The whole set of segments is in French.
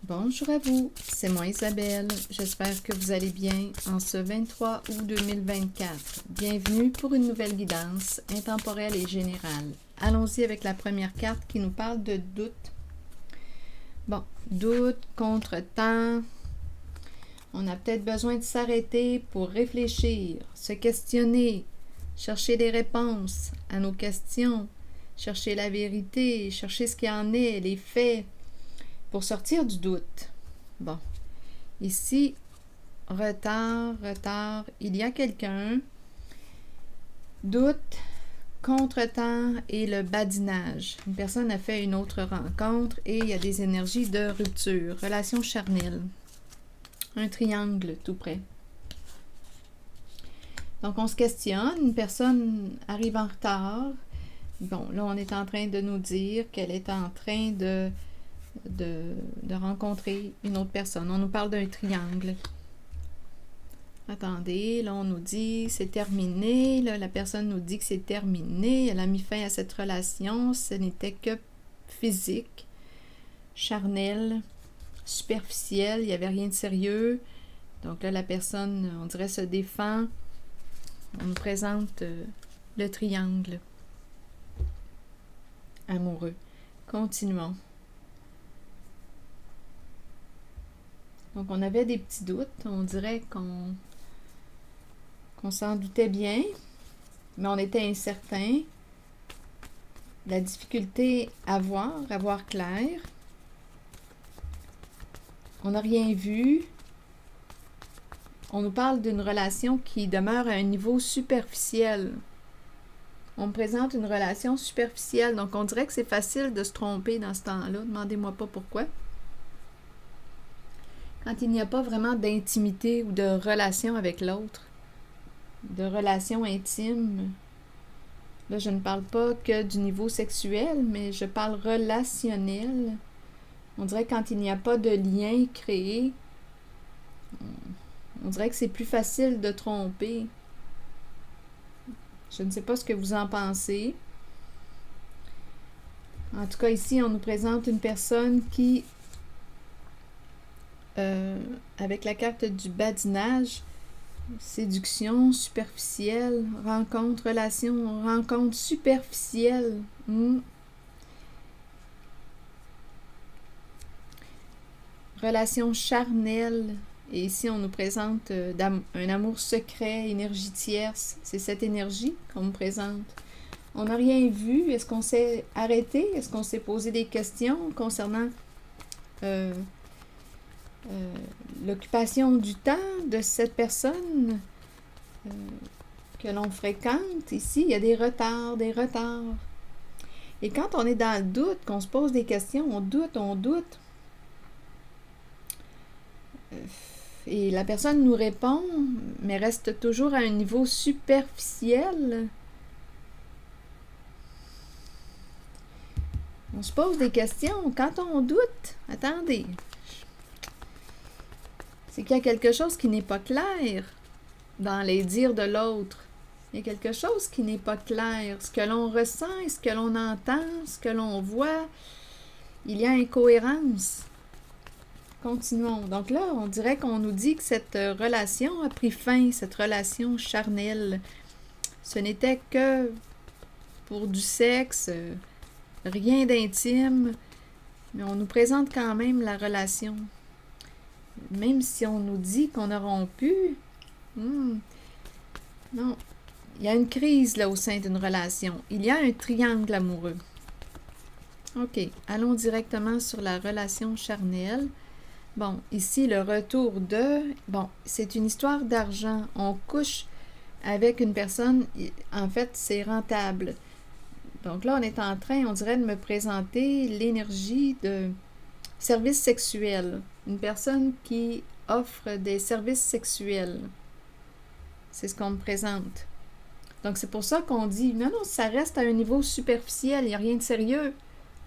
Bonjour à vous, c'est moi Isabelle. J'espère que vous allez bien en ce 23 août 2024. Bienvenue pour une nouvelle guidance intemporelle et générale. Allons-y avec la première carte qui nous parle de doute. Bon, doute, contretemps. On a peut-être besoin de s'arrêter pour réfléchir, se questionner, chercher des réponses à nos questions, chercher la vérité, chercher ce qu'il en est, les faits, pour sortir du doute. Bon, ici, retard, il y a quelqu'un, doute, contretemps et le badinage. Une personne a fait une autre rencontre et il y a des énergies de rupture, relation charnelle. Un triangle tout près. Donc, on se questionne, une personne arrive en retard. Bon, là, on est en train de nous dire qu'elle est en train de rencontrer une autre personne. On nous parle d'un triangle. Attendez, là, on nous dit c'est terminé. Là, la personne nous dit que c'est terminé. Elle a mis fin à cette relation. Ce n'était que physique, charnel, superficiel. Il n'y avait rien de sérieux. Donc là, la personne, on dirait, se défend. On nous présente le triangle amoureux. Continuons. Donc, on avait des petits doutes. On dirait qu'on s'en doutait bien, mais on était incertain. La difficulté à voir clair. On n'a rien vu. On nous parle d'une relation qui demeure à un niveau superficiel. On me présente une relation superficielle. Donc, on dirait que c'est facile de se tromper dans ce temps-là. Demandez-moi pas pourquoi. Quand il n'y a pas vraiment d'intimité ou de relation avec l'autre, de relation intime, là je ne parle pas que du niveau sexuel, mais je parle relationnel. On dirait que quand il n'y a pas de lien créé, on dirait que c'est plus facile de tromper. Je ne sais pas ce que vous en pensez. En tout cas, ici, on nous présente une personne qui avec la carte du badinage, séduction, superficielle, rencontre, relation, rencontre superficielle. Relation charnelle. Et ici, on nous présente un amour secret, énergie tierce. C'est cette énergie qu'on nous présente. On n'a rien vu. Est-ce qu'on s'est arrêté? Est-ce qu'on s'est posé des questions concernant l'occupation du temps de cette personne que l'on fréquente? Ici, il y a des retards. Et quand on est dans le doute, qu'on se pose des questions, on doute. Et la personne nous répond, mais reste toujours à un niveau superficiel. On se pose des questions. Quand on doute, attendez, c'est qu'il y a quelque chose qui n'est pas clair dans les dires de l'autre. Il y a quelque chose qui n'est pas clair. Ce que l'on ressent et ce que l'on entend, ce que l'on voit, il y a incohérence. Continuons. Donc là, on dirait qu'on nous dit que cette relation a pris fin, cette relation charnelle. Ce n'était que pour du sexe, rien d'intime, mais on nous présente quand même la relation. Même si on nous dit qu'on a rompu, non, il y a une crise là au sein d'une relation. Il y a un triangle amoureux. OK, allons directement sur la relation charnelle. Bon, ici, le retour de... Bon, c'est une histoire d'argent. On couche avec une personne, en fait, c'est rentable. Donc là, on est en train, on dirait, de me présenter l'énergie de service sexuel. Une personne qui offre des services sexuels. C'est ce qu'on me présente. Donc, c'est pour ça qu'on dit, non, ça reste à un niveau superficiel, il n'y a rien de sérieux.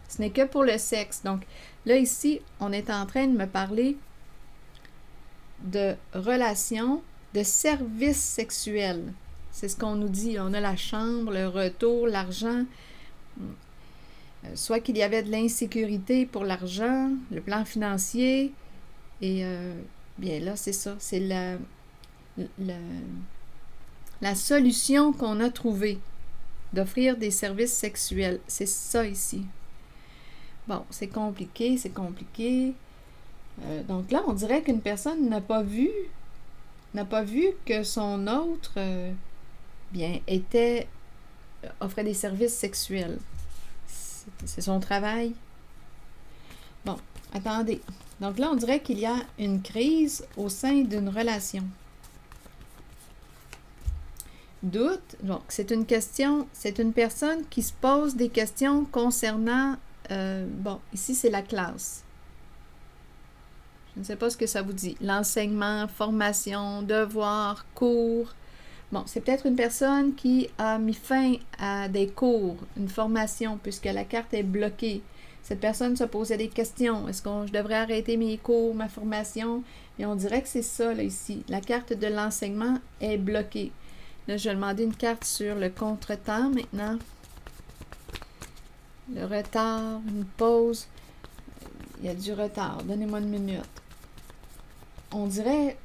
Ce n'est que pour le sexe. Donc, là, ici, on est en train de me parler de relations, de services sexuels. C'est ce qu'on nous dit. On a la chambre, le retour, l'argent. soit qu'il y avait de l'insécurité pour l'argent, le plan financier, et bien là, c'est ça, c'est la solution qu'on a trouvée, d'offrir des services sexuels. C'est ça ici. Bon, c'est compliqué, c'est compliqué. Donc là, on dirait qu'une personne n'a pas vu que son autre, offrait des services sexuels. C'est son travail. Bon, attendez. Donc là, on dirait qu'il y a une crise au sein d'une relation. Doute, donc c'est une personne qui se pose des questions concernant, ici c'est la classe. Je ne sais pas ce que ça vous dit. L'enseignement, formation, devoir, cours. Bon, c'est peut-être une personne qui a mis fin à des cours, une formation, puisque la carte est bloquée. Cette personne se posait des questions. Est-ce que je devrais arrêter mes cours, ma formation? Et on dirait que c'est ça, là, ici. La carte de l'enseignement est bloquée. Là, je vais demander une carte sur le contretemps maintenant. Le retard, une pause. Il y a du retard. Donnez-moi une minute. On dirait,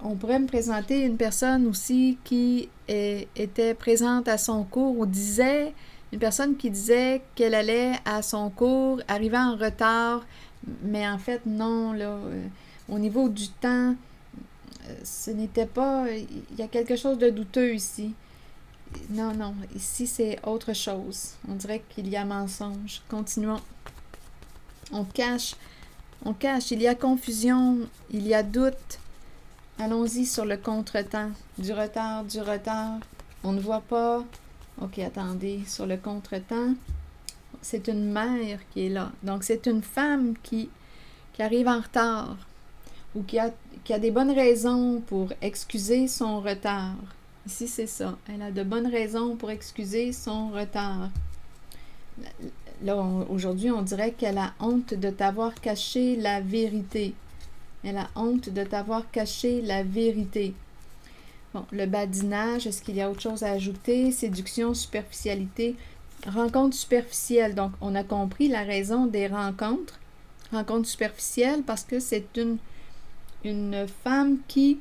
on pourrait me présenter une personne aussi qui était présente à son cours ou une personne qui disait qu'elle allait à son cours, arrivait en retard, mais en fait, non, là, au niveau du temps, ce n'était pas, il y a quelque chose de douteux ici. Non, ici, c'est autre chose. On dirait qu'il y a mensonge. Continuons. On cache, il y a confusion, il y a doute. Allons-y sur le contretemps. Du retard. On ne voit pas. Ok, attendez, sur le contretemps, c'est une mère qui est là. Donc, c'est une femme qui arrive en retard ou qui a des bonnes raisons pour excuser son retard. Ici, c'est ça. Elle a de bonnes raisons pour excuser son retard. Là, aujourd'hui, on dirait qu'elle a honte de t'avoir caché la vérité. Elle a honte de t'avoir caché la vérité. Bon, le badinage, est-ce qu'il y a autre chose à ajouter? Séduction, superficialité. Rencontre superficielle. Donc, on a compris la raison des rencontres. Rencontre superficielle parce que c'est une femme qui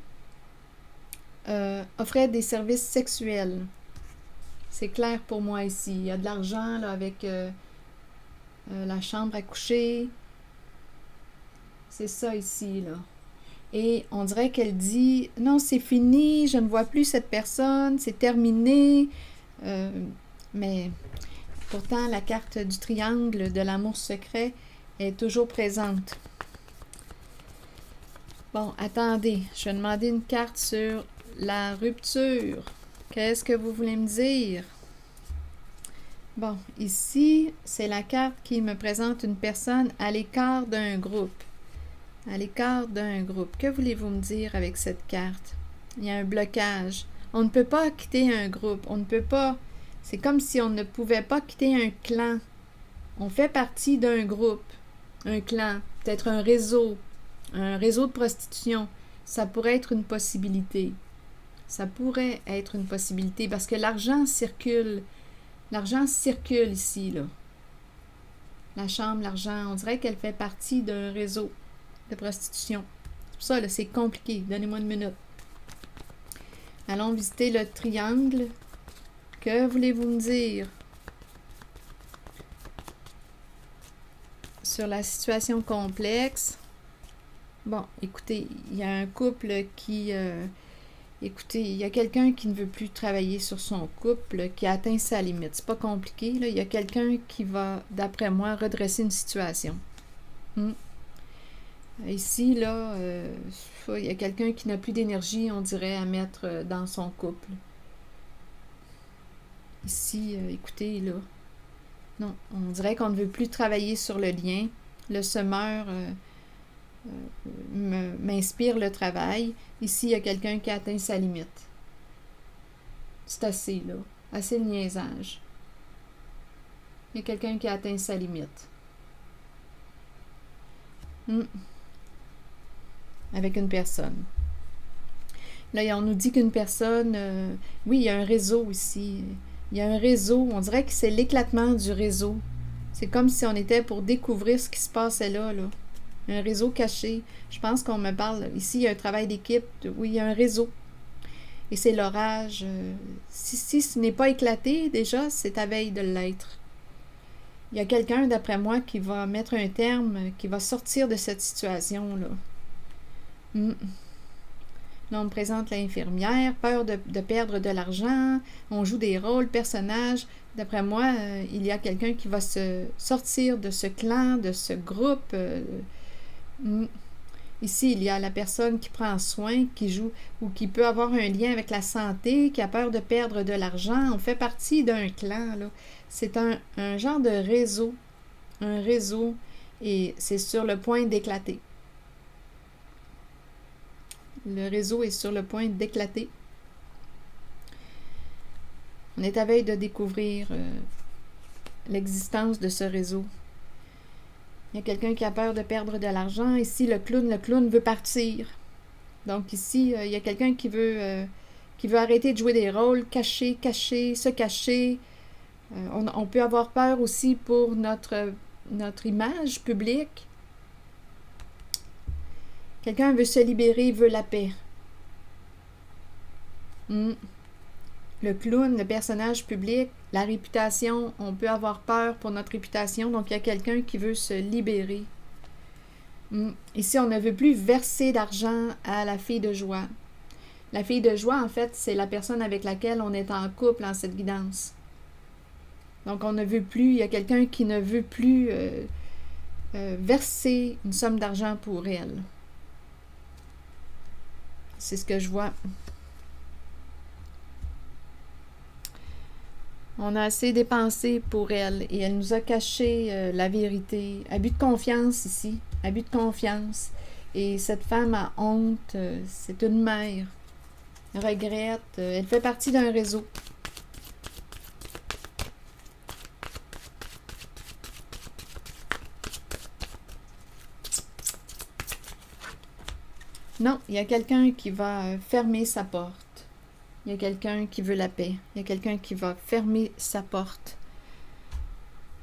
offrait des services sexuels. C'est clair pour moi ici. Il y a de l'argent là, avec la chambre à coucher. C'est ça ici, là. Et on dirait qu'elle dit « Non, c'est fini, je ne vois plus cette personne, c'est terminé. » Mais pourtant, la carte du triangle de l'amour secret est toujours présente. Bon, attendez, je vais demander une carte sur la rupture. Qu'est-ce que vous voulez me dire? Bon, ici, c'est la carte qui me présente une personne à l'écart d'un groupe. À l'écart d'un groupe. Que voulez-vous me dire avec cette carte? Il y a un blocage. On ne peut pas quitter un groupe. On ne peut pas... C'est comme si on ne pouvait pas quitter un clan. On fait partie d'un groupe, un clan, peut-être un réseau de prostitution. Ça pourrait être une possibilité. Ça pourrait être une possibilité parce que l'argent circule. L'argent circule ici, là. La chambre, l'argent, on dirait qu'elle fait partie d'un réseau de prostitution. C'est pour ça, là, c'est compliqué. Donnez-moi une minute. Allons visiter le triangle. Que voulez-vous me dire sur la situation complexe? Bon, écoutez, il y a un couple qui... écoutez, il y a quelqu'un qui ne veut plus travailler sur son couple, qui a atteint sa limite. C'est pas compliqué, là. Il y a quelqu'un qui va, d'après moi, redresser une situation. Ici, là, il y a quelqu'un qui n'a plus d'énergie, on dirait, à mettre dans son couple. Ici, écoutez, là, non, on dirait qu'on ne veut plus travailler sur le lien. Le semeur m'inspire le travail. Ici, il y a quelqu'un qui a atteint sa limite. C'est assez, là. Assez de niaisage. Il y a quelqu'un qui a atteint sa limite. Avec une personne. Là, on nous dit qu'une personne... oui, il y a un réseau ici. Il y a un réseau. On dirait que c'est l'éclatement du réseau. C'est comme si on était pour découvrir ce qui se passait là. Un réseau caché. Je pense qu'on me parle, ici, il y a un travail d'équipe. Oui, il y a un réseau. Et c'est l'orage. Si ce n'est pas éclaté, déjà, c'est à veille de l'être. Il y a quelqu'un, d'après moi, qui va mettre un terme, qui va sortir de cette situation-là. Là, on me présente l'infirmière, peur de perdre de l'argent, on joue des rôles, personnages. D'après moi, il y a quelqu'un qui va se sortir de ce clan, de ce groupe. Ici, il y a la personne qui prend soin, qui joue ou qui peut avoir un lien avec la santé, qui a peur de perdre de l'argent. On fait partie d'un clan, là. C'est un genre de réseau. Un réseau, et c'est sur le point d'éclater. Le réseau est sur le point d'éclater. On est à veille de découvrir l'existence de ce réseau. Il y a quelqu'un qui a peur de perdre de l'argent. Ici, le clown veut partir. Donc ici, il y a quelqu'un qui veut arrêter de jouer des rôles, se cacher. On peut avoir peur aussi pour notre image publique. Quelqu'un veut se libérer, veut la paix. Le clown, le personnage public, la réputation, on peut avoir peur pour notre réputation, donc il y a quelqu'un qui veut se libérer. Ici, on ne veut plus verser d'argent à la fille de joie. La fille de joie, en fait, c'est la personne avec laquelle on est en couple en cette guidance. Donc, on ne veut plus, il y a quelqu'un qui ne veut plus verser une somme d'argent pour elle. C'est ce que je vois. On a assez dépensé pour elle et elle nous a caché la vérité. Abus de confiance ici. Abus de confiance. Et cette femme a honte. C'est une mère. Elle regrette. Elle fait partie d'un réseau. Non, il y a quelqu'un qui va fermer sa porte. Il y a quelqu'un qui veut la paix. Il y a quelqu'un qui va fermer sa porte.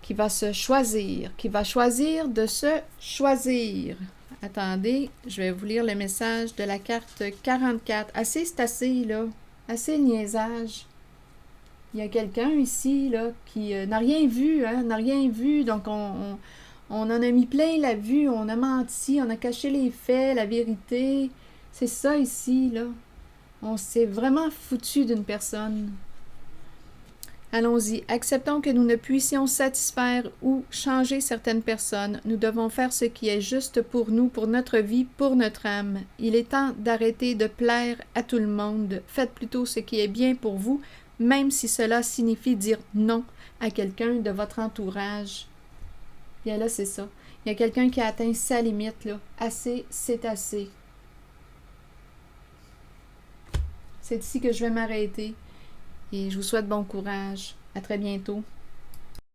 Qui va se choisir. Qui va choisir de se choisir. Attendez, je vais vous lire le message de la carte 44. C'est assez, là. Assez le niaisage. Il y a quelqu'un ici, là, qui n'a rien vu, hein, n'a rien vu. Donc, on en a mis plein la vue, on a menti, on a caché les faits, la vérité. C'est ça ici, là. On s'est vraiment foutu d'une personne. Allons-y. Acceptons que nous ne puissions satisfaire ou changer certaines personnes. Nous devons faire ce qui est juste pour nous, pour notre vie, pour notre âme. Il est temps d'arrêter de plaire à tout le monde. Faites plutôt ce qui est bien pour vous, même si cela signifie dire non à quelqu'un de votre entourage. Bien là, c'est ça. Il y a quelqu'un qui a atteint sa limite, là. Assez, c'est assez. C'est ici que je vais m'arrêter. Et je vous souhaite bon courage. À très bientôt.